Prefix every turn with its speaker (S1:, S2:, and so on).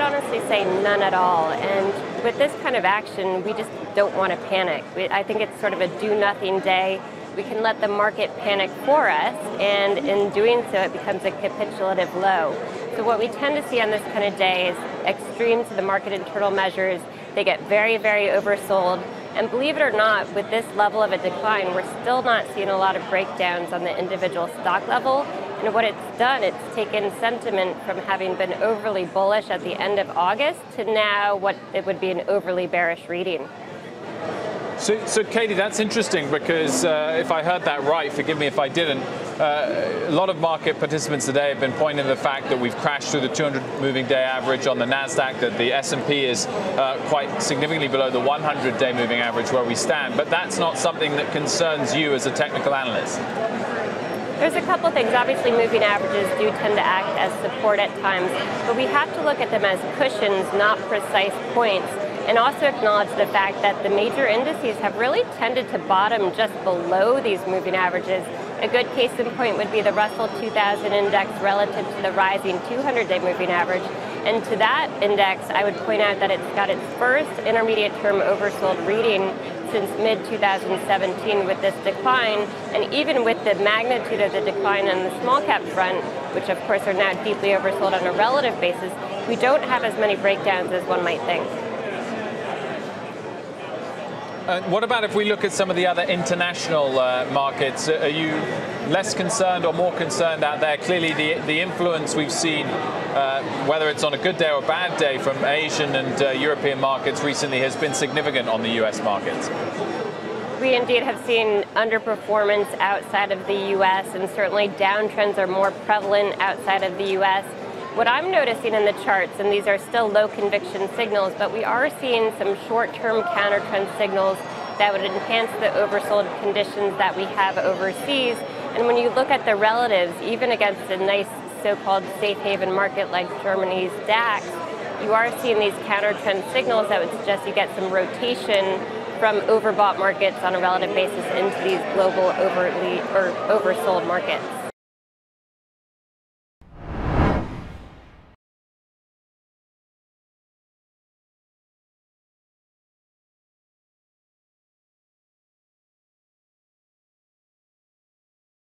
S1: honestly say none at all. And with this kind of action, we just don't want to panic. I think it's sort of a do-nothing day. We can let the market panic for us, and in doing so, it becomes a capitulative low. So what we tend to see on this kind of day is extremes of the market internal measures. They get very, very oversold. And believe it or not, with this level of a decline, we're still not seeing a lot of breakdowns on the individual stock level. And what it's done, it's taken sentiment from having been overly bullish at the end of August to now what it would be an overly bearish reading.
S2: So Katie, that's interesting because if I heard that right, forgive me if I didn't, a lot of market participants today have been pointing to the fact that we've crashed through the 200 moving day average on the NASDAQ, that the S&P is quite significantly below the 100-day moving average where we stand. But that's not something that concerns you as a technical analyst.
S1: There's a couple things. Obviously, moving averages do tend to act as support at times, but we have to look at them as cushions, not precise points, and also acknowledge the fact that the major indices have really tended to bottom just below these moving averages. A good case in point would be the Russell 2000 index relative to the rising 200-day moving average. And to that index, I would point out that it's got its first intermediate term oversold reading since mid-2017 with this decline, and even with the magnitude of the decline on the small cap front, which of course are now deeply oversold on a relative basis, we don't have as many breakdowns as one might think.
S2: What about if we look at some of the other international markets? Are you less concerned or more concerned out there? Clearly the influence we've seen, whether it's on a good day or a bad day, from Asian and European markets recently has been significant on the US markets.
S1: We indeed have seen underperformance outside of the US, and certainly downtrends are more prevalent outside of the US. What I'm noticing in the charts, and these are still low conviction signals, but we are seeing some short-term counter-trend signals that would enhance the oversold conditions that we have overseas. And when you look at the relatives, even against a nice so-called safe haven market like Germany's DAX, you are seeing these counter-trend signals that would suggest you get some rotation from overbought markets on a relative basis into these global oversold markets.